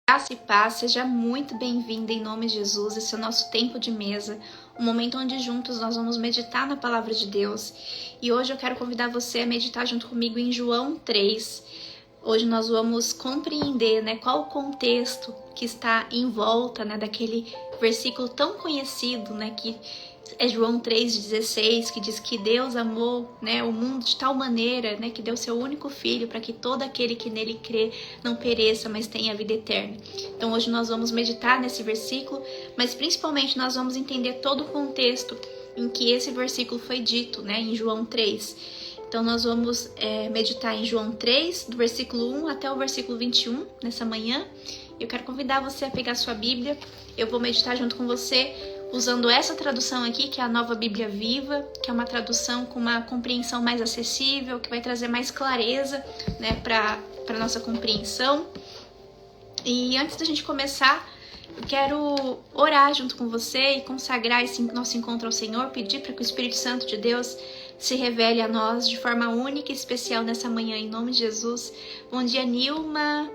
Graça e paz, seja muito bem-vinda em nome de Jesus. Esse é o nosso tempo de mesa, um momento onde juntos nós vamos meditar na palavra de Deus. E hoje eu quero convidar você a meditar junto comigo em João 3. Hoje nós vamos compreender, qual o contexto que está em volta, daquele versículo tão conhecido, que é João 3,16, que diz que Deus amou, o mundo de tal maneira, que deu seu único filho para que todo aquele que nele crê não pereça, mas tenha vida eterna. Então hoje nós vamos meditar nesse versículo, mas principalmente nós vamos entender todo o contexto em que esse versículo foi dito, em João 3. Então nós vamos meditar em João 3, do versículo 1 até o versículo 21, nessa manhã. Eu quero convidar você a pegar sua Bíblia, eu vou meditar junto com você, usando essa tradução aqui, que é a Nova Bíblia Viva, que é uma tradução com uma compreensão mais acessível, que vai trazer mais clareza, para a nossa compreensão. E antes da gente começar, eu quero orar junto com você e consagrar esse nosso encontro ao Senhor, pedir para que o Espírito Santo de Deus se revele a nós de forma única e especial nessa manhã, em nome de Jesus. Bom dia, Nilma.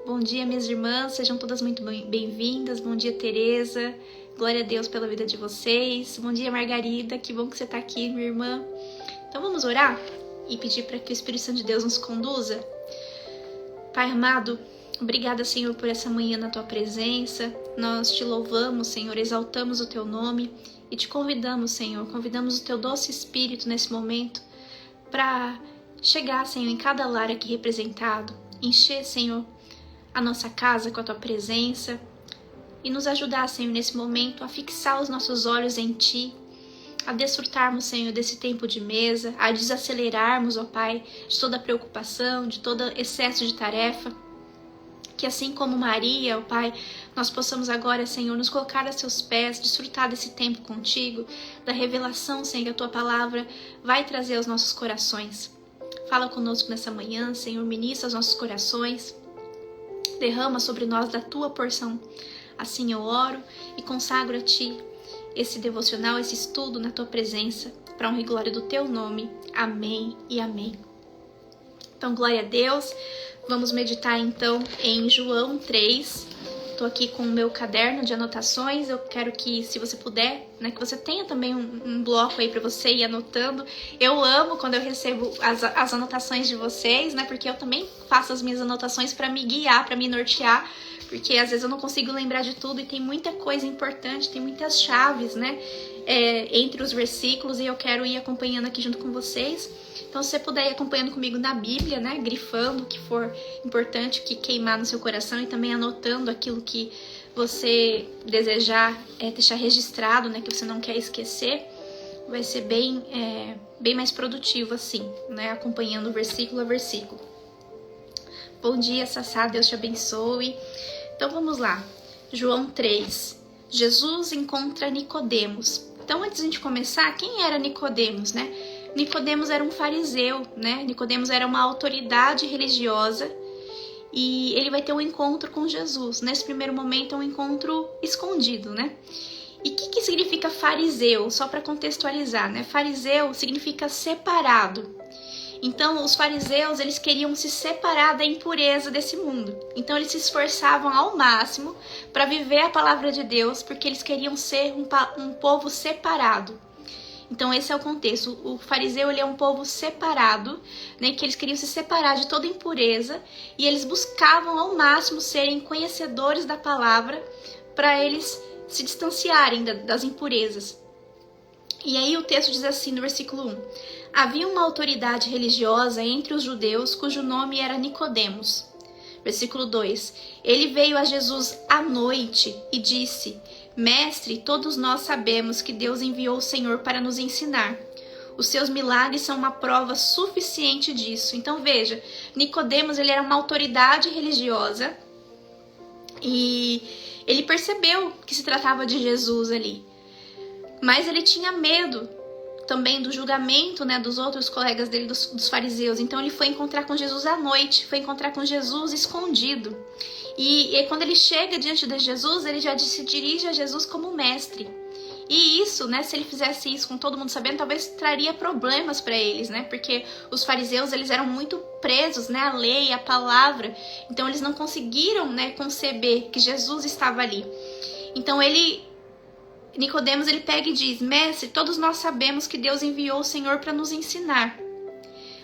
Bom dia, minhas irmãs. Sejam todas muito bem-vindas. Bom dia, Tereza. Glória a Deus pela vida de vocês. Bom dia, Margarida. Que bom que você está aqui, minha irmã. Então vamos orar e pedir para que o Espírito Santo de Deus nos conduza. Pai amado, obrigada, Senhor, por essa manhã na Tua presença. Nós te louvamos, Senhor, exaltamos o Teu nome e te convidamos, Senhor. Convidamos o Teu doce Espírito nesse momento para chegar, Senhor, em cada lar aqui representado. Encher, Senhor, a nossa casa com a Tua presença. E nos ajudar, Senhor, nesse momento a fixar os nossos olhos em Ti, a desfrutarmos, Senhor, desse tempo de mesa, a desacelerarmos, ó Pai, de toda preocupação, de todo excesso de tarefa. Que assim como Maria, ó Pai, nós possamos agora, Senhor, nos colocar a Seus pés, desfrutar desse tempo contigo, da revelação, Senhor, que a Tua palavra vai trazer aos nossos corações. Fala conosco nessa manhã, Senhor, ministra os nossos corações, derrama sobre nós da Tua porção. Assim eu oro e consagro a Ti esse devocional, esse estudo na Tua presença, para a honra e glória do Teu nome. Amém e amém. Então, glória a Deus. Vamos meditar então em João 3. Estou aqui com o meu caderno de anotações. Eu quero que, se você puder, que você tenha também um bloco aí para você ir anotando. Eu amo quando eu recebo as anotações de vocês, porque eu também faço as minhas anotações para me guiar, para me nortear. Porque às vezes eu não consigo lembrar de tudo e tem muita coisa importante, tem muitas chaves, entre os versículos, e eu quero ir acompanhando aqui junto com vocês. Então, se você puder ir acompanhando comigo na Bíblia, grifando o que for importante, o que queimar no seu coração, e também anotando aquilo que você desejar deixar registrado, que você não quer esquecer, vai ser bem mais produtivo assim, acompanhando versículo a versículo. Bom dia, Sassá, Deus te abençoe. Então vamos lá, João 3, Jesus encontra Nicodemos. Então antes de a gente começar, quem era Nicodemos, Nicodemos era um fariseu, Nicodemos era uma autoridade religiosa e ele vai ter um encontro com Jesus. Nesse primeiro momento é um encontro escondido, E o que significa fariseu? Só para contextualizar, Fariseu significa separado. Então, os fariseus, eles queriam se separar da impureza desse mundo. Então, eles se esforçavam ao máximo para viver a palavra de Deus, porque eles queriam ser um povo separado. Então, esse é o contexto. O fariseu, ele é um povo separado, que eles queriam se separar de toda impureza, e eles buscavam ao máximo serem conhecedores da palavra para eles se distanciarem das impurezas. E aí o texto diz assim no versículo 1. Havia uma autoridade religiosa entre os judeus cujo nome era Nicodemos. Versículo 2. Ele veio a Jesus à noite e disse: Mestre, todos nós sabemos que Deus enviou o Senhor para nos ensinar. Os seus milagres são uma prova suficiente disso. Então veja, Nicodemos, ele era uma autoridade religiosa e ele percebeu que se tratava de Jesus ali. Mas ele tinha medo também do julgamento, dos outros colegas dele, dos fariseus. Então ele foi encontrar com Jesus à noite, foi encontrar com Jesus escondido. E quando ele chega diante de Jesus, ele já se dirige a Jesus como mestre. E isso, né, se ele fizesse isso com todo mundo sabendo, talvez traria problemas para eles, né? Porque os fariseus, eles eram muito presos, né, à lei, à palavra. Então eles não conseguiram, né, conceber que Jesus estava ali. Então Nicodemos, ele pega e diz: Mestre, todos nós sabemos que Deus enviou o Senhor para nos ensinar.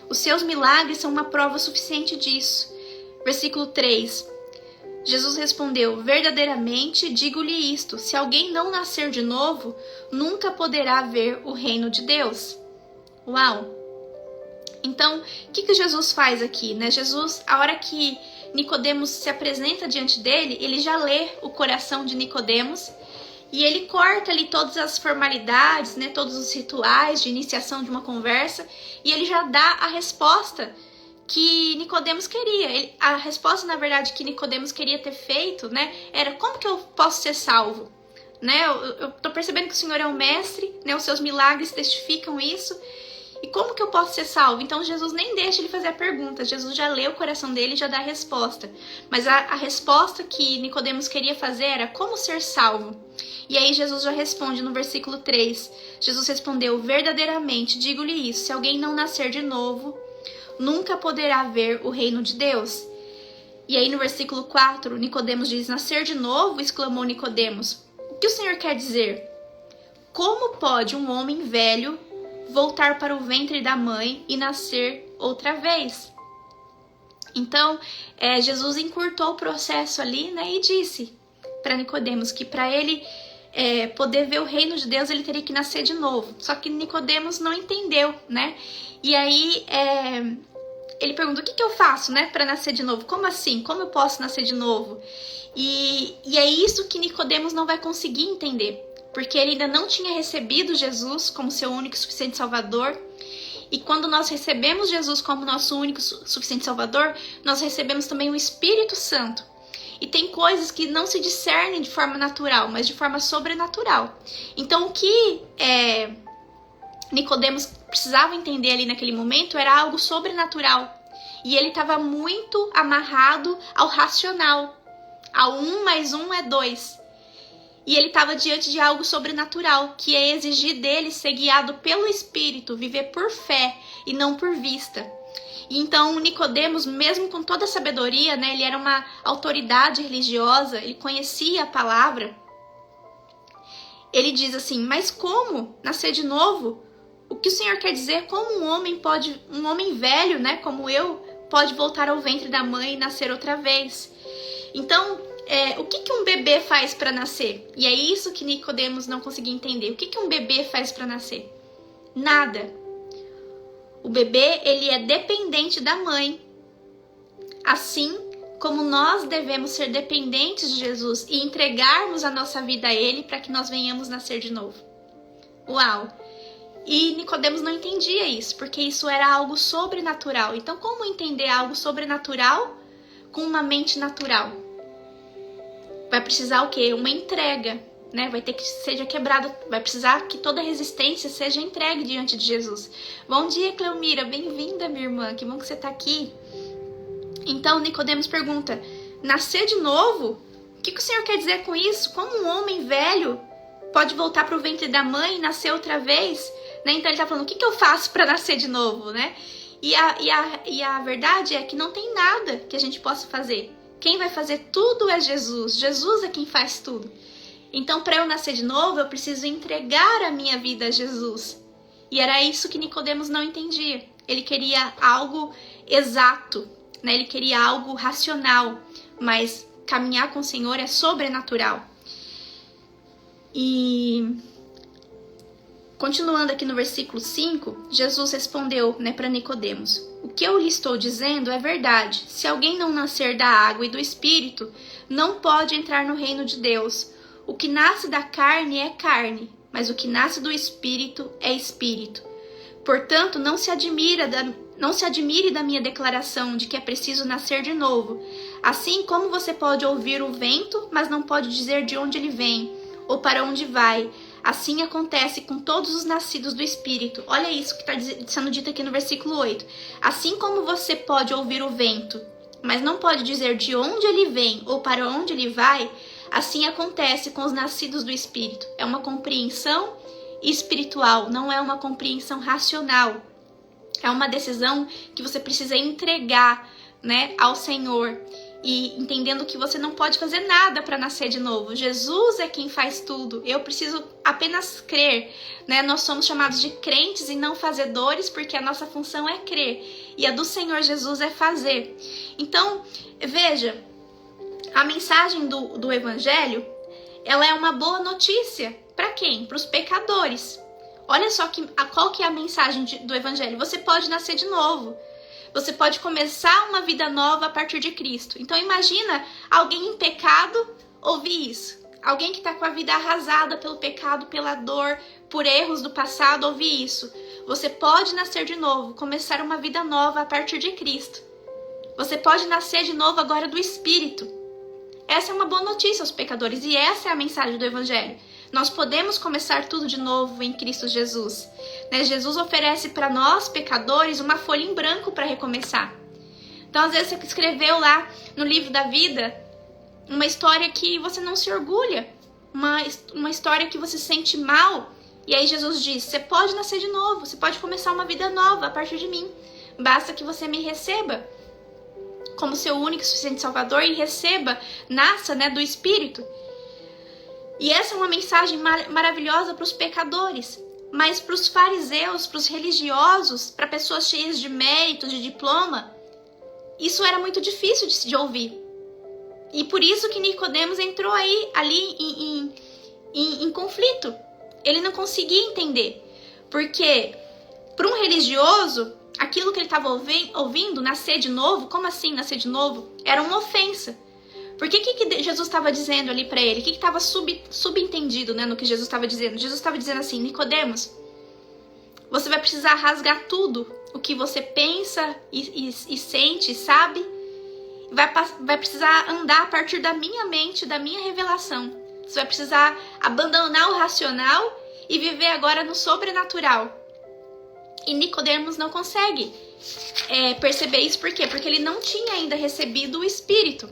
Os seus milagres são uma prova suficiente disso. Versículo 3. Jesus respondeu: verdadeiramente digo-lhe isto, se alguém não nascer de novo, nunca poderá ver o reino de Deus. Uau! Então, o que Jesus faz aqui, né? Jesus, a hora que Nicodemos se apresenta diante dele, ele já lê o coração de Nicodemos e ele corta ali todas as formalidades, né? Todos os rituais de iniciação de uma conversa, e ele já dá a resposta que Nicodemos queria. A resposta, na verdade, que Nicodemos queria ter feito, né, era: como que eu posso ser salvo? Né, eu tô percebendo que o Senhor é o mestre, né, os seus milagres testificam isso, e como que eu posso ser salvo? Então Jesus nem deixa ele fazer a pergunta, Jesus já lê o coração dele e já dá a resposta. Mas a resposta que Nicodemos queria fazer era: como ser salvo? E aí Jesus já responde no versículo 3. Jesus respondeu: verdadeiramente digo-lhe isso, se alguém não nascer de novo, nunca poderá ver o reino de Deus. E aí no versículo 4, Nicodemos diz: nascer de novo? Exclamou Nicodemos. O que o Senhor quer dizer? Como pode um homem velho voltar para o ventre da mãe e nascer outra vez? Então, Jesus encurtou o processo ali, né, e disse para Nicodemos que para ele poder ver o reino de Deus, ele teria que nascer de novo. Só que Nicodemos não entendeu, né? E aí ele pergunta: o que eu faço, né, para nascer de novo? Como assim? Como eu posso nascer de novo? E é isso que Nicodemos não vai conseguir entender, porque ele ainda não tinha recebido Jesus como seu único e suficiente Salvador. E quando nós recebemos Jesus como nosso único e suficiente Salvador, nós recebemos também o Espírito Santo. E tem coisas que não se discernem de forma natural, mas de forma sobrenatural. Então o que Nicodemos precisava entender ali naquele momento era algo sobrenatural. E ele estava muito amarrado ao racional. A 1 mais 1 é 2. E ele estava diante de algo sobrenatural, que é exigir dele ser guiado pelo Espírito, viver por fé e não por vista. E então Nicodemos, mesmo com toda a sabedoria, né, ele era uma autoridade religiosa, ele conhecia a palavra. Ele diz assim: mas como nascer de novo? O que o Senhor quer dizer? Como um homem velho, né, como eu, pode voltar ao ventre da mãe e nascer outra vez? Então, o que um bebê faz para nascer? E é isso que Nicodemos não conseguia entender. O que um bebê faz para nascer? Nada. O bebê, ele é dependente da mãe. Assim como nós devemos ser dependentes de Jesus e entregarmos a nossa vida a Ele para que nós venhamos nascer de novo. Uau! E Nicodemos não entendia isso, porque isso era algo sobrenatural. Então, como entender algo sobrenatural com uma mente natural? Vai precisar o quê? Uma entrega, né? Vai ter que seja quebrada, vai precisar que toda resistência seja entregue diante de Jesus. Bom dia, Cleomira, bem-vinda, minha irmã, que bom que você está aqui. Então, Nicodemos pergunta: nascer de novo? O que o Senhor quer dizer com isso? Como um homem velho pode voltar para o ventre da mãe e nascer outra vez? Né? Então, ele está falando: o que eu faço para nascer de novo, né? E a verdade é que não tem nada que a gente possa fazer. Quem vai fazer tudo é Jesus. Jesus é quem faz tudo. Então, para eu nascer de novo, eu preciso entregar a minha vida a Jesus. E era isso que Nicodemos não entendia. Ele queria algo exato, né? Ele queria algo racional, mas caminhar com o Senhor é sobrenatural. E continuando aqui no versículo 5, Jesus respondeu, né, para Nicodemos: o que eu lhe estou dizendo é verdade. Se alguém não nascer da água e do Espírito, não pode entrar no reino de Deus. O que nasce da carne é carne, mas o que nasce do Espírito é Espírito. Portanto, não se admire da minha declaração de que é preciso nascer de novo. Assim como você pode ouvir o vento, mas não pode dizer de onde ele vem ou para onde vai, assim acontece com todos os nascidos do Espírito. Olha isso que está sendo dito aqui no versículo 8. Assim como você pode ouvir o vento, mas não pode dizer de onde ele vem ou para onde ele vai, Assim acontece com os nascidos do Espírito. É uma compreensão espiritual, não é uma compreensão racional. É uma decisão que você precisa entregar, né, ao Senhor. E entendendo que você não pode fazer nada para nascer de novo. Jesus é quem faz tudo. Eu preciso apenas crer, né? Nós somos chamados de crentes e não fazedores, porque a nossa função é crer. E a do Senhor Jesus é fazer. Então, veja, a mensagem do Evangelho, ela é uma boa notícia. Para quem? Para os pecadores. Olha só qual que é a mensagem do Evangelho. Você pode nascer de novo. Você pode começar uma vida nova a partir de Cristo. Então imagina alguém em pecado ouvir isso. Alguém que está com a vida arrasada pelo pecado, pela dor, por erros do passado, ouvir isso. Você pode nascer de novo, começar uma vida nova a partir de Cristo. Você pode nascer de novo agora do Espírito. Essa é uma boa notícia aos pecadores e essa é a mensagem do Evangelho. Nós podemos começar tudo de novo em Cristo Jesus. Né? Jesus oferece para nós, pecadores, uma folha em branco para recomeçar. Então, às vezes, você escreveu lá no livro da vida uma história que você não se orgulha, uma história que você se sente mal. E aí Jesus diz, você pode nascer de novo, você pode começar uma vida nova a partir de mim. Basta que você me receba como seu único e suficiente Salvador e receba, nasça, né, do Espírito. E essa é uma mensagem maravilhosa para os pecadores, mas para os fariseus, para os religiosos, para pessoas cheias de mérito, de diploma, isso era muito difícil de ouvir. E por isso que Nicodemos entrou ali em conflito. Ele não conseguia entender, porque para um religioso, aquilo que ele estava ouvindo, nascer de novo, como assim nascer de novo? Era uma ofensa. Porque o que Jesus estava dizendo ali para ele? O que estava subentendido, né, no que Jesus estava dizendo? Jesus estava dizendo assim, Nicodemos, você vai precisar rasgar tudo o que você pensa e sente, sabe? Vai precisar andar a partir da minha mente, da minha revelação. Você vai precisar abandonar o racional e viver agora no sobrenatural. E Nicodemos não consegue perceber isso. Por quê? Porque ele não tinha ainda recebido o Espírito.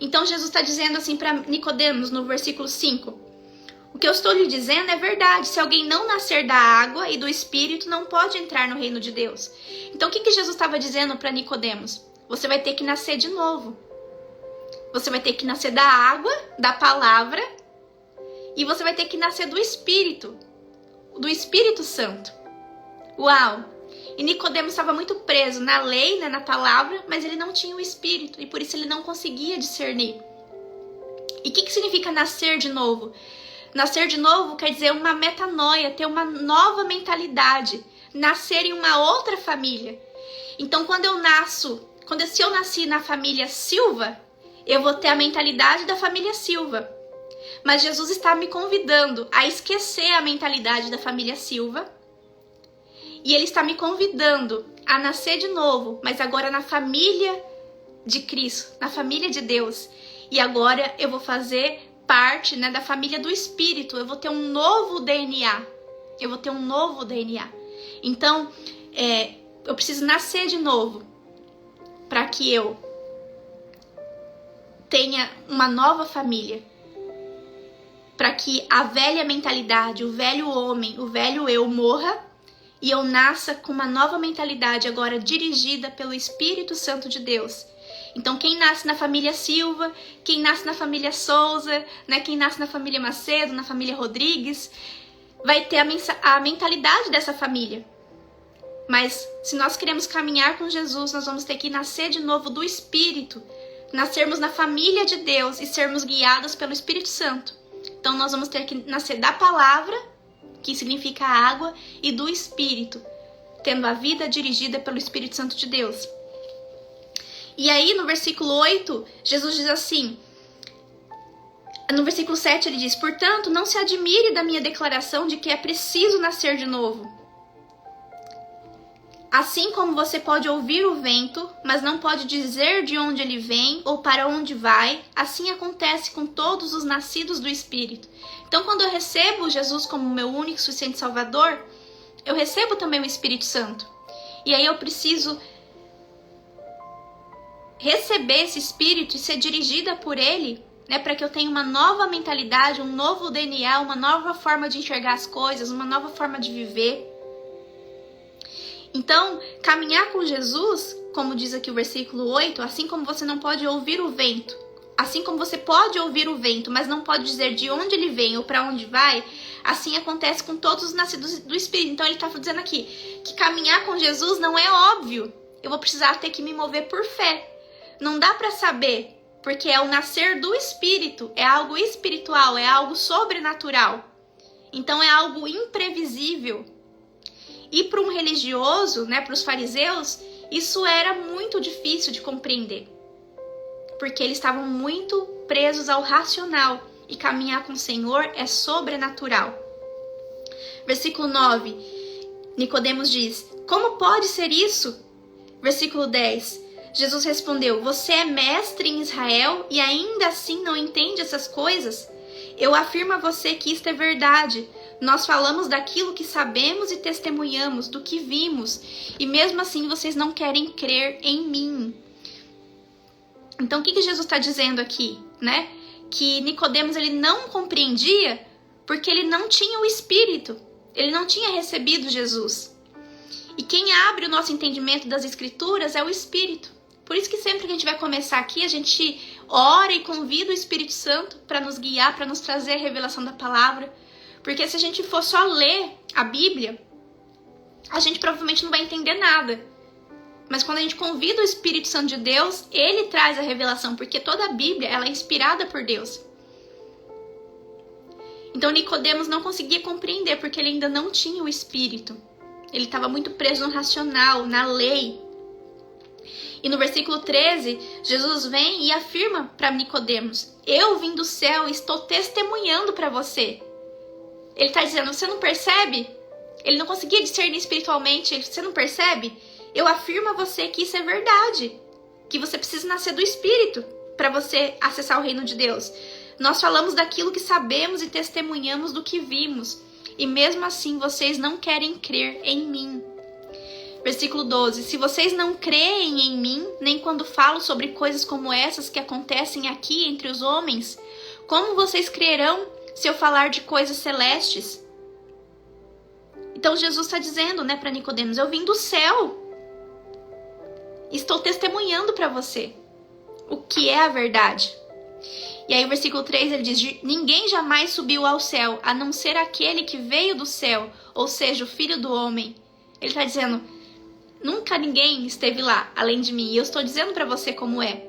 Então Jesus está dizendo assim para Nicodemos no versículo 5. O que eu estou lhe dizendo é verdade. Se alguém não nascer da água e do Espírito, não pode entrar no reino de Deus. Então o que Jesus estava dizendo para Nicodemos? Você vai ter que nascer de novo. Você vai ter que nascer da água, da palavra, e você vai ter que nascer do Espírito Santo. Uau! E Nicodemos estava muito preso na lei, né, na palavra, mas ele não tinha o Espírito e por isso ele não conseguia discernir. E o que significa nascer de novo? Nascer de novo quer dizer uma metanoia, ter uma nova mentalidade, nascer em uma outra família. Então, se eu nasci na família Silva, eu vou ter a mentalidade da família Silva. Mas Jesus está me convidando a esquecer a mentalidade da família Silva. E Ele está me convidando a nascer de novo, mas agora na família de Cristo, na família de Deus. E agora eu vou fazer parte, né, da família do Espírito. Eu vou ter um novo DNA. Então, eu preciso nascer de novo para que eu tenha uma nova família. Para que a velha mentalidade, o velho homem, o velho eu morra. E eu nasça com uma nova mentalidade agora dirigida pelo Espírito Santo de Deus. Então quem nasce na família Silva, quem nasce na família Souza, né, quem nasce na família Macedo, na família Rodrigues, vai ter a mentalidade dessa família. Mas se nós queremos caminhar com Jesus, nós vamos ter que nascer de novo do Espírito. Nascermos na família de Deus e sermos guiados pelo Espírito Santo. Então nós vamos ter que nascer da palavra, que significa água, e do Espírito, tendo a vida dirigida pelo Espírito Santo de Deus. E aí no versículo 8, Jesus diz assim, no versículo 7 ele diz, portanto, não se admire da minha declaração de que é preciso nascer de novo. Assim como você pode ouvir o vento, mas não pode dizer de onde ele vem ou para onde vai, assim acontece com todos os nascidos do Espírito. Então, quando eu recebo Jesus como meu único e suficiente Salvador, eu recebo também o Espírito Santo. E aí eu preciso receber esse Espírito e ser dirigida por ele, né? Para que eu tenha uma nova mentalidade, um novo DNA, uma nova forma de enxergar as coisas, uma nova forma de viver. Então, caminhar com Jesus, como diz aqui o versículo 8, assim como você não pode ouvir o vento, assim como você pode ouvir o vento, mas não pode dizer de onde ele vem ou para onde vai, assim acontece com todos os nascidos do Espírito. Então ele está dizendo aqui que caminhar com Jesus não é óbvio. Eu vou precisar ter que me mover por fé. Não dá para saber, porque é o nascer do Espírito, é algo espiritual, é algo sobrenatural. Então é algo imprevisível. E para um religioso, né, para os fariseus, isso era muito difícil de compreender. Porque eles estavam muito presos ao racional. E caminhar com o Senhor é sobrenatural. Versículo 9. Nicodemos diz: como pode ser isso? Versículo 10. Jesus respondeu: você é mestre em Israel e ainda assim não entende essas coisas? Eu afirmo a você que isto é verdade. Nós falamos daquilo que sabemos e testemunhamos, do que vimos, e mesmo assim vocês não querem crer em mim. Então o que Jesus está dizendo aqui, né? Que Nicodemos ele não compreendia porque ele não tinha o Espírito, ele não tinha recebido Jesus. E quem abre o nosso entendimento das Escrituras é o Espírito. Por isso que sempre que a gente vai começar aqui, a gente ora e convida o Espírito Santo para nos guiar, para nos trazer a revelação da palavra. Porque se a gente for só ler a Bíblia, a gente provavelmente não vai entender nada. Mas quando a gente convida o Espírito Santo de Deus, ele traz a revelação, porque toda a Bíblia ela é inspirada por Deus. Então Nicodemos não conseguia compreender, porque ele ainda não tinha o Espírito. Ele estava muito preso no racional, na lei. E no versículo 13, Jesus vem e afirma para Nicodemos: eu vim do céu e estou testemunhando para você. Ele está dizendo: você não percebe? Ele não conseguia discernir espiritualmente. Você não percebe? Eu afirmo a você que isso é verdade. Que você precisa nascer do Espírito para você acessar o reino de Deus. Nós falamos daquilo que sabemos e testemunhamos do que vimos. E mesmo assim vocês não querem crer em mim. Versículo 12. Se vocês não creem em mim, nem quando falo sobre coisas como essas que acontecem aqui entre os homens, como vocês crerão se eu falar de coisas celestes? Então Jesus está dizendo, né, para Nicodemos: eu vim do céu. Estou testemunhando para você o que é a verdade. E aí o versículo 3 ele diz: ninguém jamais subiu ao céu, a não ser aquele que veio do céu, ou seja, o Filho do Homem. Ele está dizendo: nunca ninguém esteve lá, além de mim, e eu estou dizendo para você como é.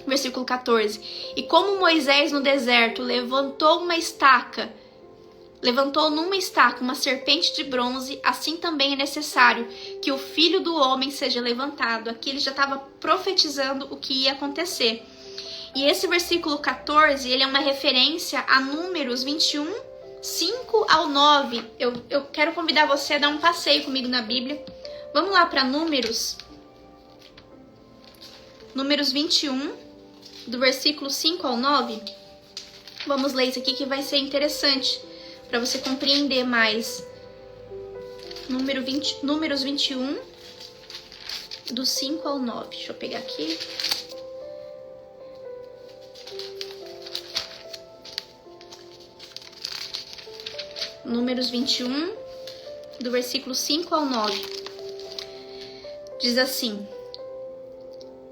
Versículo 14. E como Moisés no deserto levantou numa estaca uma serpente de bronze, assim também é necessário que o Filho do Homem seja levantado. Aqui ele já estava profetizando o que ia acontecer. E esse versículo 14, ele é uma referência a Números 21, 5 ao 9. Eu quero convidar você a dar um passeio comigo na Bíblia. Vamos lá para Números 21, do versículo 5 ao 9. Vamos ler isso aqui que vai ser interessante para você compreender mais. Números 21, do 5 ao 9. Deixa eu pegar aqui. Números 21, do versículo 5 ao 9. Diz assim: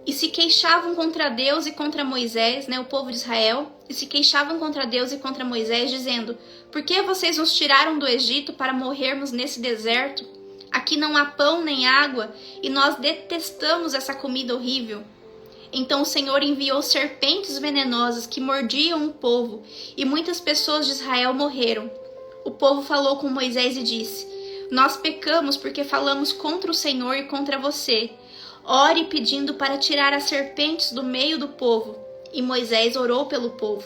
e se queixavam contra Deus e contra Moisés, né, o povo de Israel, e se queixavam contra Deus e contra Moisés, dizendo: por que vocês nos tiraram do Egito para morrermos nesse deserto? Aqui não há pão nem água, e nós detestamos essa comida horrível. Então o Senhor enviou serpentes venenosas que mordiam o povo, e muitas pessoas de Israel morreram. O povo falou com Moisés e disse: nós pecamos porque falamos contra o Senhor e contra você. Ore pedindo para tirar as serpentes do meio do povo. E Moisés orou pelo povo.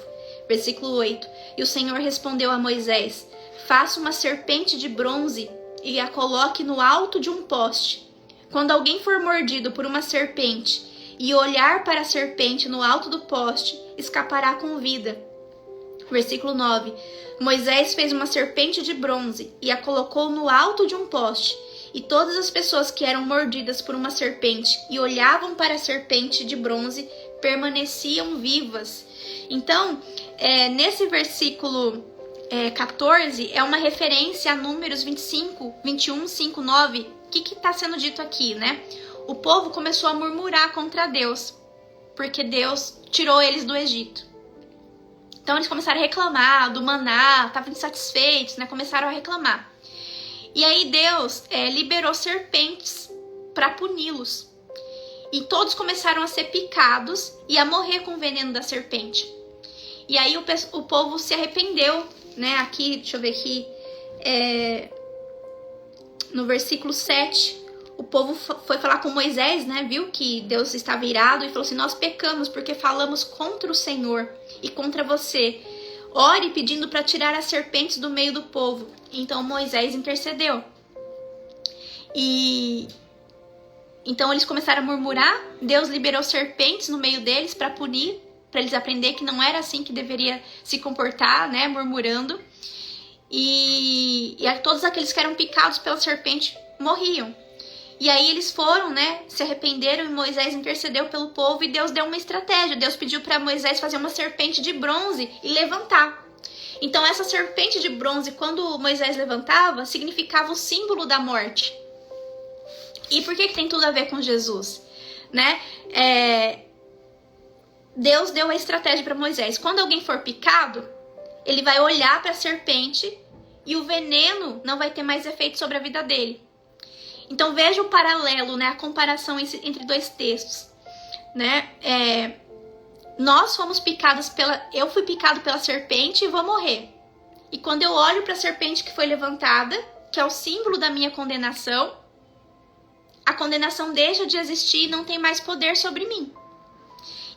Versículo 8. E o Senhor respondeu a Moisés: faça uma serpente de bronze e a coloque no alto de um poste. Quando alguém for mordido por uma serpente e olhar para a serpente no alto do poste, escapará com vida. Versículo 9. Moisés fez uma serpente de bronze e a colocou no alto de um poste. E todas as pessoas que eram mordidas por uma serpente e olhavam para a serpente de bronze permaneciam vivas. Então, nesse versículo 14, é uma referência a Números 25, 21, 5, 9. O que está sendo dito aqui, né? O povo começou a murmurar contra Deus, porque Deus tirou eles do Egito. Então eles começaram a reclamar do maná, estavam insatisfeitos, né? Começaram a reclamar. E aí Deus liberou serpentes para puni-los. E todos começaram a ser picados e a morrer com o veneno da serpente. E aí o povo se arrependeu, né? Aqui, deixa eu ver aqui, no versículo 7, o povo foi falar com Moisés, né? Viu que Deus estava irado e falou assim: nós pecamos porque falamos contra o Senhor e contra você. Ore pedindo para tirar as serpentes do meio do povo. Então Moisés intercedeu. E então eles começaram a murmurar. Deus liberou serpentes no meio deles para punir, para eles aprenderem que não era assim que deveria se comportar, né? Murmurando. E todos aqueles que eram picados pela serpente morriam. E aí eles foram, né, se arrependeram e Moisés intercedeu pelo povo e Deus deu uma estratégia. Deus pediu para Moisés fazer uma serpente de bronze e levantar. Então essa serpente de bronze, quando Moisés levantava, significava o símbolo da morte. E por que tem tudo a ver com Jesus? Né? Deus deu a estratégia para Moisés. Quando alguém for picado, ele vai olhar para a serpente e o veneno não vai ter mais efeito sobre a vida dele. Então veja o paralelo, né? A comparação entre dois textos, né? Nós fomos picados eu fui picado pela serpente e vou morrer. E quando eu olho para a serpente que foi levantada, que é o símbolo da minha condenação, a condenação deixa de existir e não tem mais poder sobre mim.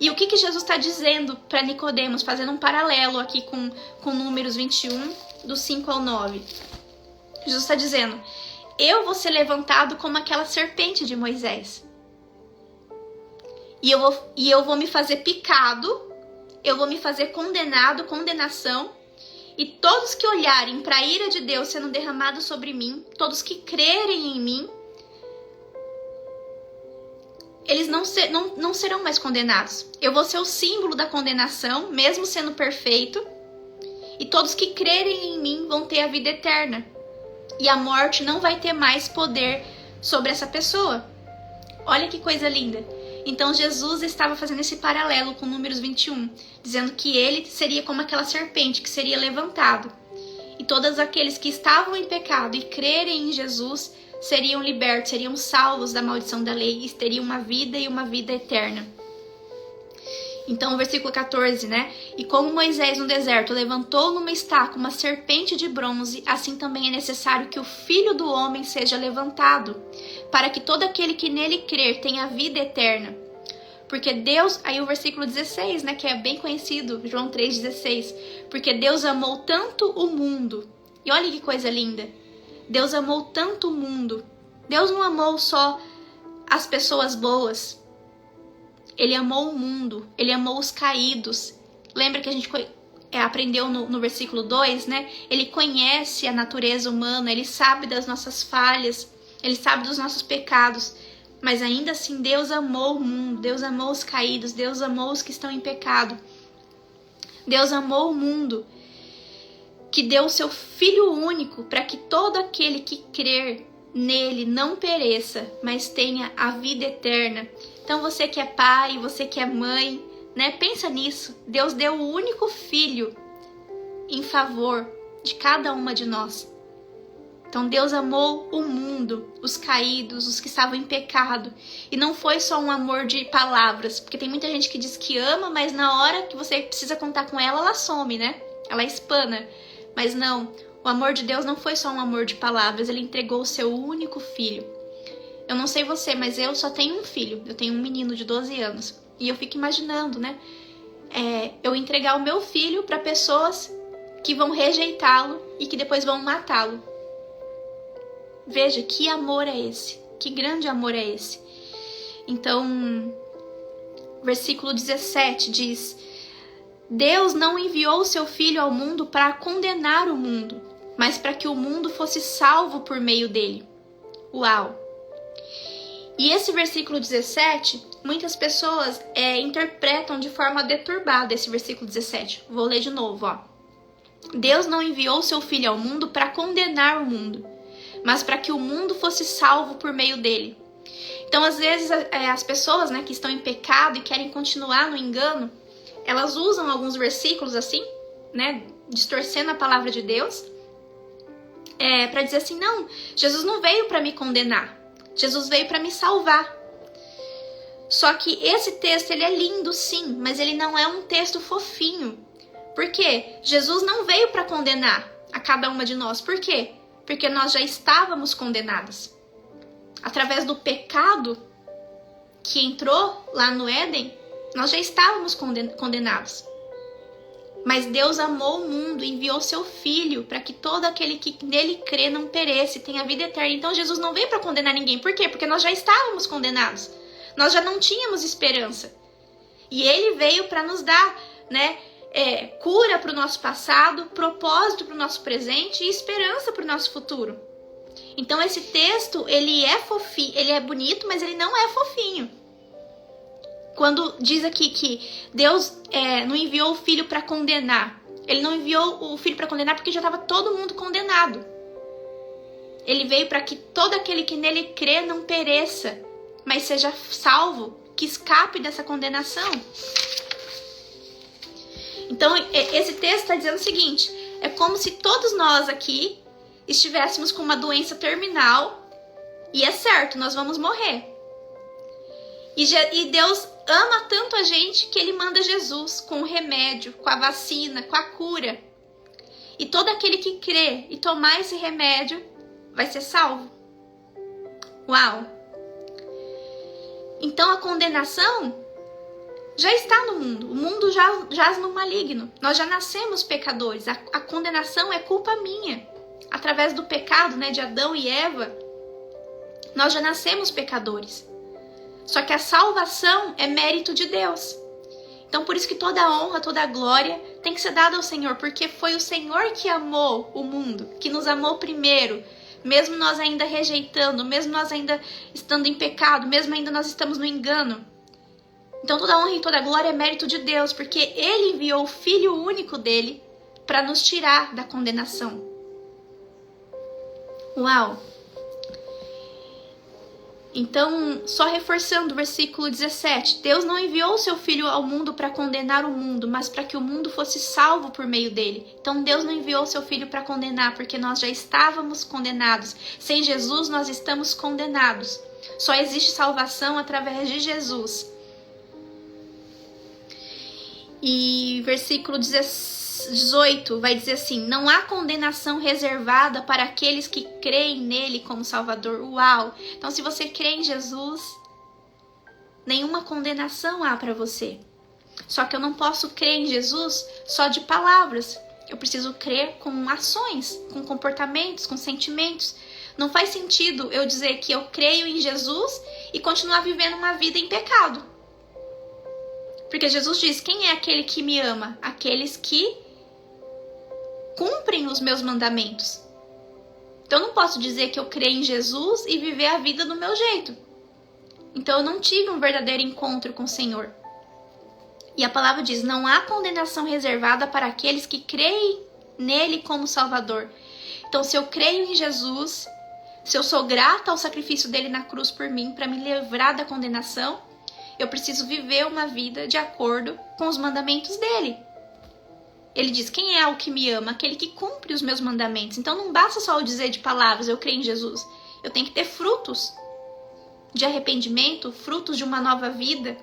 E o que Jesus está dizendo para Nicodemos, fazendo um paralelo aqui com Números 21, do 5 ao 9. Jesus está dizendo: eu vou ser levantado como aquela serpente de Moisés. E eu vou me fazer picado, eu vou me fazer condenação. E todos que olharem para a ira de Deus sendo derramada sobre mim, todos que crerem em mim, eles não serão mais condenados. Eu vou ser o símbolo da condenação, mesmo sendo perfeito. E todos que crerem em mim vão ter a vida eterna. E a morte não vai ter mais poder sobre essa pessoa. Olha que coisa linda. Então Jesus estava fazendo esse paralelo com Números 21, dizendo que ele seria como aquela serpente que seria levantado. E todos aqueles que estavam em pecado e crerem em Jesus seriam libertos, seriam salvos da maldição da lei e teriam uma vida e uma vida eterna. Então o versículo 14, né? E como Moisés no deserto levantou numa estaca uma serpente de bronze, assim também é necessário que o Filho do Homem seja levantado, para que todo aquele que nele crer tenha vida eterna. Porque Deus, aí o versículo 16, né? Que é bem conhecido, João 3,16. Porque Deus amou tanto o mundo. E olha que coisa linda. Deus amou tanto o mundo. Deus não amou só as pessoas boas. Ele amou o mundo, ele amou os caídos. Lembra que a gente aprendeu no versículo 2, né? Ele conhece a natureza humana, ele sabe das nossas falhas, ele sabe dos nossos pecados. Mas ainda assim Deus amou o mundo, Deus amou os caídos, Deus amou os que estão em pecado. Deus amou o mundo, que deu o seu Filho único para que todo aquele que crer nele não pereça, mas tenha a vida eterna. Então você que é pai, você que é mãe, né? Pensa nisso. Deus deu o único filho em favor de cada uma de nós. Então Deus amou o mundo, os caídos, os que estavam em pecado. E não foi só um amor de palavras, porque tem muita gente que diz que ama, mas na hora que você precisa contar com ela, ela some, né? Ela espana. Mas não, o amor de Deus não foi só um amor de palavras, ele entregou o seu único filho. Eu não sei você, mas eu só tenho um filho. Eu tenho um menino de 12 anos. E eu fico imaginando, né? Eu entregar o meu filho para pessoas que vão rejeitá-lo e que depois vão matá-lo. Veja, que amor é esse? Que grande amor é esse? Então, versículo 17 diz: Deus não enviou o seu filho ao mundo para condenar o mundo, mas para que o mundo fosse salvo por meio dele. Uau! E esse versículo 17 muitas pessoas interpretam de forma deturbada esse versículo 17. Vou ler de novo, ó. Deus não enviou seu Filho ao mundo para condenar o mundo, mas para que o mundo fosse salvo por meio dele. Então, às vezes, as pessoas, né, que estão em pecado e querem continuar no engano, elas usam alguns versículos assim, né, distorcendo a palavra de Deus, para dizer assim, não, Jesus não veio para me condenar, Jesus veio para me salvar. Só que esse texto, ele é lindo sim, mas ele não é um texto fofinho. Por quê? Jesus não veio para condenar a cada uma de nós. Por quê? Porque nós já estávamos condenadas. Através do pecado que entrou lá no Éden, nós já estávamos condenados. Mas Deus amou o mundo e enviou seu Filho para que todo aquele que nele crê não pereça e tenha vida eterna. Então Jesus não veio para condenar ninguém. Por quê? Porque nós já estávamos condenados. Nós já não tínhamos esperança. E ele veio para nos dar, né, cura para o nosso passado, propósito para o nosso presente e esperança para o nosso futuro. Então esse texto, ele é fofinho, ele é bonito, mas ele não é fofinho. Quando diz aqui que Deus não enviou o Filho para condenar, ele não enviou o Filho para condenar porque já estava todo mundo condenado. Ele veio para que todo aquele que nele crê não pereça, mas seja salvo, que escape dessa condenação. Então, esse texto está dizendo o seguinte, é como se todos nós aqui estivéssemos com uma doença terminal, e é certo, nós vamos morrer. E Deus ama tanto a gente que ele manda Jesus com o remédio, com a vacina, com a cura. E todo aquele que crê e tomar esse remédio vai ser salvo. Uau! Então a condenação já está no mundo. O mundo jaz no maligno. Nós já nascemos pecadores. A condenação é culpa minha. Através do pecado, né, de Adão e Eva, nós já nascemos pecadores. Só que a salvação é mérito de Deus. Então por isso que toda a honra, toda a glória tem que ser dada ao Senhor, porque foi o Senhor que amou o mundo, que nos amou primeiro, mesmo nós ainda rejeitando, mesmo nós ainda estando em pecado, mesmo ainda nós estamos no engano. Então toda a honra e toda a glória é mérito de Deus, porque ele enviou o Filho único dele para nos tirar da condenação. Uau! Então, só reforçando o versículo 17, Deus não enviou o seu Filho ao mundo para condenar o mundo, mas para que o mundo fosse salvo por meio dele. Então, Deus não enviou o seu Filho para condenar, porque nós já estávamos condenados. Sem Jesus, nós estamos condenados. Só existe salvação através de Jesus. E versículo 18 vai dizer assim, não há condenação reservada para aqueles que creem nele como Salvador. Uau! Então se você crê em Jesus, nenhuma condenação há para você. Só que eu não posso crer em Jesus só de palavras. Eu preciso crer com ações, com comportamentos, com sentimentos. Não faz sentido eu dizer que eu creio em Jesus e continuar vivendo uma vida em pecado. Porque Jesus diz, quem é aquele que me ama? Aqueles que cumprem os meus mandamentos. Então eu não posso dizer que eu creio em Jesus e viver a vida do meu jeito. Então eu não tive um verdadeiro encontro com o Senhor. E a palavra diz, não há condenação reservada para aqueles que creem nele como Salvador. Então se eu creio em Jesus, se eu sou grata ao sacrifício dele na cruz por mim, para me livrar da condenação, eu preciso viver uma vida de acordo com os mandamentos dele. Ele diz, quem é o que me ama? Aquele que cumpre os meus mandamentos. Então não basta só eu dizer de palavras, eu creio em Jesus. Eu tenho que ter frutos de arrependimento, frutos de uma nova vida.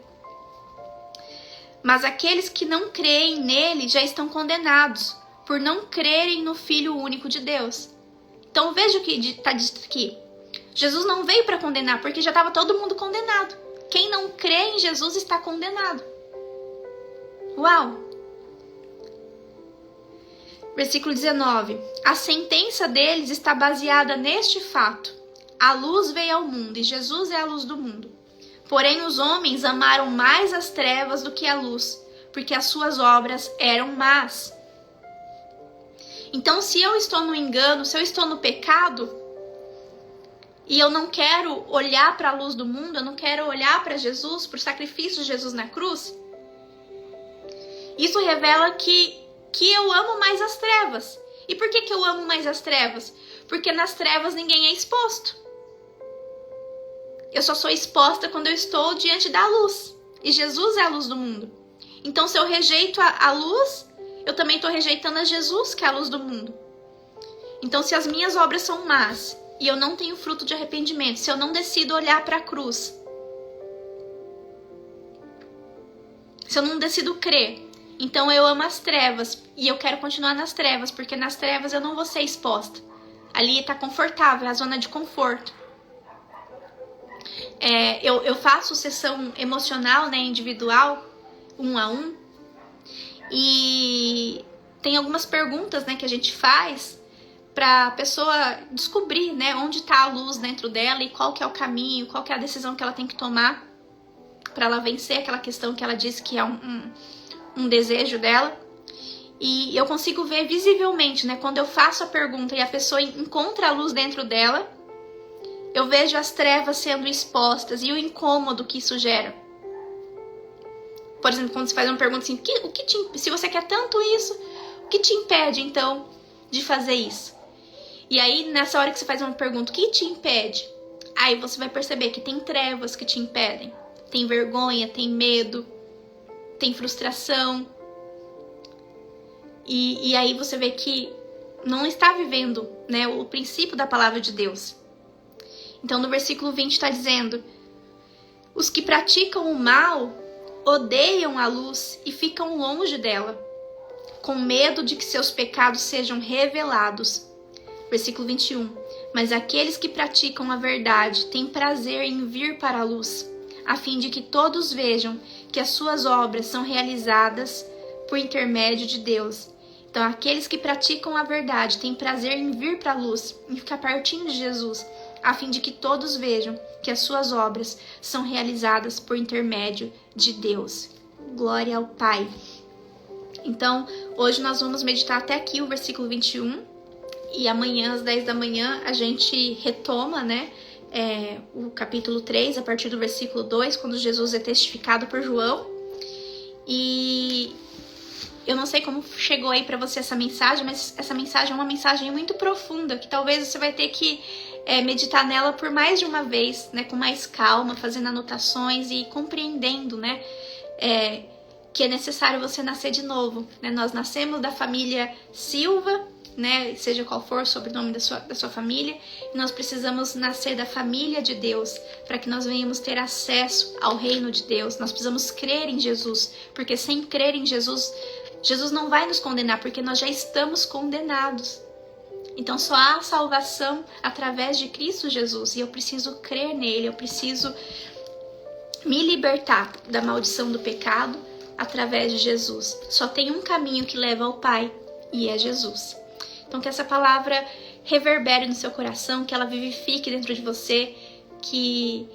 Mas aqueles que não creem nele já estão condenados, por não crerem no Filho único de Deus. Então veja o que está dito aqui. Jesus não veio para condenar, porque já estava todo mundo condenado. Quem não crê em Jesus está condenado. Uau! Versículo 19. A sentença deles está baseada neste fato. A luz veio ao mundo e Jesus é a luz do mundo. Porém, os homens amaram mais as trevas do que a luz, porque as suas obras eram más. Então, se eu estou no engano, se eu estou no pecado, e eu não quero olhar para a luz do mundo, eu não quero olhar para Jesus, para o sacrifício de Jesus na cruz, isso revela que eu amo mais as trevas. E por que eu amo mais as trevas? Porque nas trevas ninguém é exposto. Eu só sou exposta quando eu estou diante da luz. E Jesus é a luz do mundo. Então, se eu rejeito a luz, eu também estou rejeitando a Jesus, que é a luz do mundo. Então, se as minhas obras são más e eu não tenho fruto de arrependimento, se eu não decido olhar para a cruz, se eu não decido crer, então eu amo as trevas e eu quero continuar nas trevas, porque nas trevas eu não vou ser exposta. Ali está confortável, é a zona de conforto. Eu faço sessão emocional, né, individual, 1 a 1, e tem algumas perguntas, né, que a gente faz para a pessoa descobrir, né, onde está a luz dentro dela e qual que é o caminho, qual que é a decisão que ela tem que tomar para ela vencer aquela questão que ela disse que é um desejo dela. E eu consigo ver visivelmente, né, quando eu faço a pergunta e a pessoa encontra a luz dentro dela, eu vejo as trevas sendo expostas e o incômodo que isso gera. Por exemplo, quando você faz uma pergunta assim, se você quer tanto isso, o que te impede, então, de fazer isso? E aí, nessa hora que você faz uma pergunta, o que te impede? Aí você vai perceber que tem trevas que te impedem. Tem vergonha, tem medo, tem frustração. E aí você vê que não está vivendo, né, o princípio da palavra de Deus. Então, no versículo 20 está dizendo: os que praticam o mal odeiam a luz e ficam longe dela, com medo de que seus pecados sejam revelados. Versículo 21. Mas aqueles que praticam a verdade têm prazer em vir para a luz, a fim de que todos vejam que as suas obras são realizadas por intermédio de Deus. Então, aqueles que praticam a verdade têm prazer em vir para a luz, em ficar pertinho de Jesus, a fim de que todos vejam que as suas obras são realizadas por intermédio de Deus. Glória ao Pai. Então, hoje nós vamos meditar até aqui o versículo 21, e amanhã, às 10 da manhã, a gente retoma, né, o capítulo 3, a partir do versículo 2, quando Jesus é testificado por João. E eu não sei como chegou aí para você essa mensagem, mas essa mensagem é uma mensagem muito profunda, que talvez você vai ter que meditar nela por mais de uma vez, né, com mais calma, fazendo anotações e compreendendo, né, que é necessário você nascer de novo, né? Nós nascemos da família Silva, né, seja qual for o sobrenome da sua família, e nós precisamos nascer da família de Deus para que nós venhamos ter acesso ao reino de Deus. Nós precisamos crer em Jesus, porque sem crer em Jesus, Jesus não vai nos condenar, porque nós já estamos condenados. Então só há salvação através de Cristo Jesus, e eu preciso crer nele, eu preciso me libertar da maldição do pecado através de Jesus. Só tem um caminho que leva ao Pai, e é Jesus. Então que essa palavra reverbere no seu coração, que ela vivifique dentro de você, que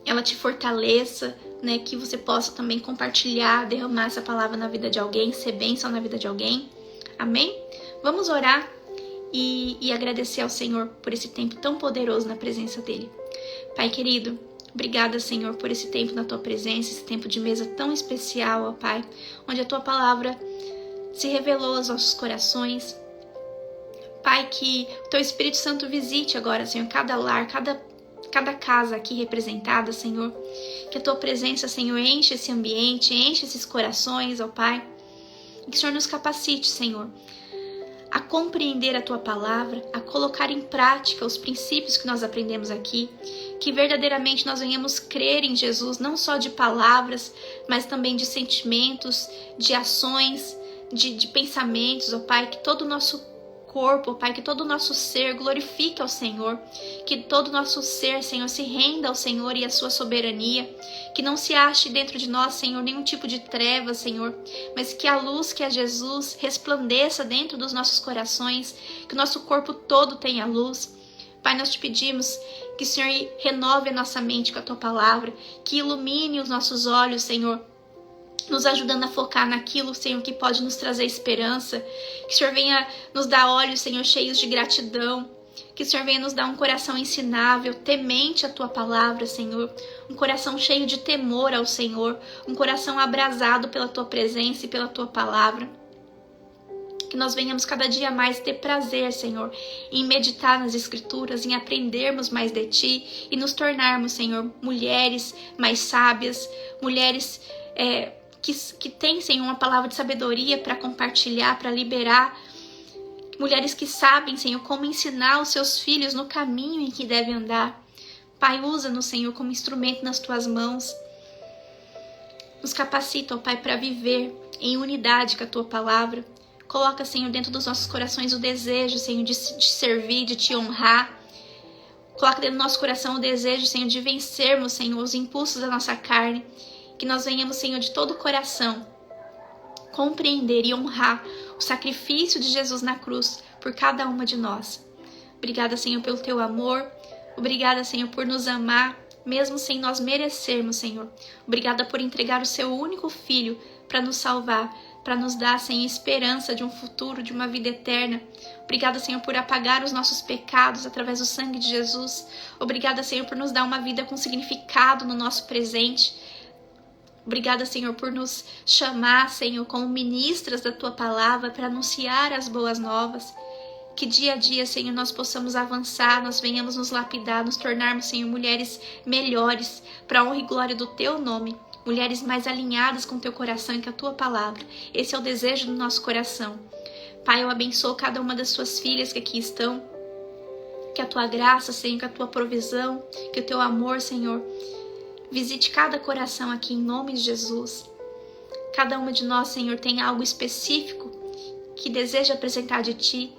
ela te fortaleça, né? Que você possa também compartilhar, derramar essa palavra na vida de alguém, ser bênção na vida de alguém. Amém? Vamos orar e agradecer ao Senhor por esse tempo tão poderoso na presença dele. Pai querido, obrigada, Senhor, por esse tempo na tua presença, esse tempo de mesa tão especial, ó Pai, onde a tua palavra se revelou aos nossos corações. Pai, que o teu Espírito Santo visite agora, Senhor, cada lar, cada casa aqui representada, Senhor. Que a tua presença, Senhor, enche esse ambiente, enche esses corações, ó Pai. E que o Senhor nos capacite, Senhor, a compreender a tua palavra, a colocar em prática os princípios que nós aprendemos aqui. Que verdadeiramente nós venhamos crer em Jesus, não só de palavras, mas também de sentimentos, de ações, de pensamentos, ó Pai. Que todo o nosso corpo, Pai, que todo o nosso ser glorifique ao Senhor, que todo o nosso ser, Senhor, se renda ao Senhor e à sua soberania, que não se ache dentro de nós, Senhor, nenhum tipo de treva, Senhor, mas que a luz que é Jesus resplandeça dentro dos nossos corações, que o nosso corpo todo tenha luz. Pai, nós te pedimos que o Senhor renove a nossa mente com a tua palavra, que ilumine os nossos olhos, Senhor, nos ajudando a focar naquilo, Senhor, que pode nos trazer esperança. Que o Senhor venha nos dar olhos, Senhor, cheios de gratidão. Que o Senhor venha nos dar um coração ensinável, temente a Tua palavra, Senhor. Um coração cheio de temor ao Senhor. Um coração abrasado pela Tua presença e pela Tua palavra. Que nós venhamos cada dia mais ter prazer, Senhor, em meditar nas Escrituras, em aprendermos mais de Ti e nos tornarmos, Senhor, mulheres mais sábias, mulheres que têm, Senhor, uma palavra de sabedoria para compartilhar, para liberar. Mulheres que sabem, Senhor, como ensinar os seus filhos no caminho em que devem andar. Pai, usa-nos, Senhor, como instrumento nas Tuas mãos. Nos capacita, ó Pai, para viver em unidade com a Tua palavra. Coloca, Senhor, dentro dos nossos corações o desejo, Senhor, de servir, de Te honrar. Coloca dentro do nosso coração o desejo, Senhor, de vencermos, Senhor, os impulsos da nossa carne. Que nós venhamos, Senhor, de todo o coração compreender e honrar o sacrifício de Jesus na cruz por cada uma de nós. Obrigada, Senhor, pelo Teu amor. Obrigada, Senhor, por nos amar, mesmo sem nós merecermos, Senhor. Obrigada por entregar o Seu único Filho para nos salvar, para nos dar, Senhor, esperança de um futuro, de uma vida eterna. Obrigada, Senhor, por apagar os nossos pecados através do sangue de Jesus. Obrigada, Senhor, por nos dar uma vida com significado no nosso presente. Obrigada, Senhor, por nos chamar, Senhor, como ministras da Tua palavra para anunciar as boas novas. Que dia a dia, Senhor, nós possamos avançar, nós venhamos nos lapidar, nos tornarmos, Senhor, mulheres melhores para a honra e glória do Teu nome. Mulheres mais alinhadas com o Teu coração e com a Tua palavra. Esse é o desejo do nosso coração. Pai, eu abençoo cada uma das Tuas filhas que aqui estão. Que a Tua graça, Senhor, que a Tua provisão, que o Teu amor, Senhor, visite cada coração aqui em nome de Jesus. Cada uma de nós, Senhor, tem algo específico que deseja apresentar de Ti.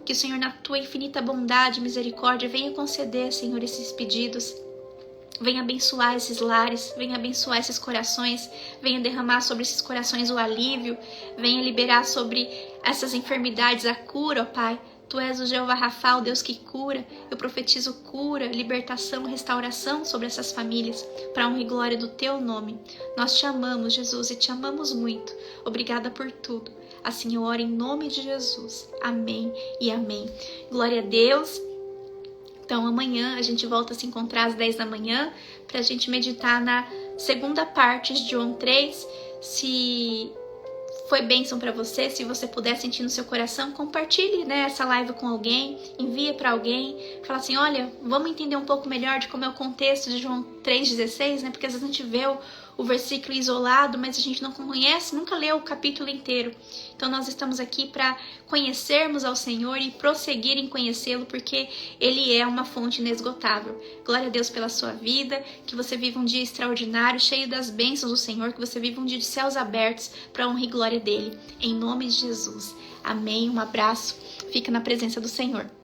Que o Senhor, na Tua infinita bondade e misericórdia, venha conceder, Senhor, esses pedidos. Venha abençoar esses lares, venha abençoar esses corações, venha derramar sobre esses corações o alívio, venha liberar sobre essas enfermidades a cura, ó Pai. Tu és o Jeová Rafa, o Deus que cura. Eu profetizo cura, libertação, restauração sobre essas famílias, para a honra e glória do Teu nome. Nós Te amamos, Jesus, e Te amamos muito. Obrigada por tudo. Assim eu oro em nome de Jesus. Amém e amém. Glória a Deus. Então amanhã a gente volta a se encontrar às 10 da manhã para a gente meditar na segunda parte de João 3. Se foi bênção para você, se você puder sentir no seu coração, compartilhe, né, essa live com alguém, envia para alguém, fala assim, olha, vamos entender um pouco melhor de como é o contexto de João 3,16, né, porque às vezes a gente vê o versículo isolado, mas a gente não conhece, nunca leu o capítulo inteiro. Então nós estamos aqui para conhecermos ao Senhor e prosseguir em conhecê-lo, porque Ele é uma fonte inesgotável. Glória a Deus pela sua vida, que você viva um dia extraordinário, cheio das bênçãos do Senhor, que você viva um dia de céus abertos para a honra e glória dele. Em nome de Jesus. Amém, um abraço, fica na presença do Senhor.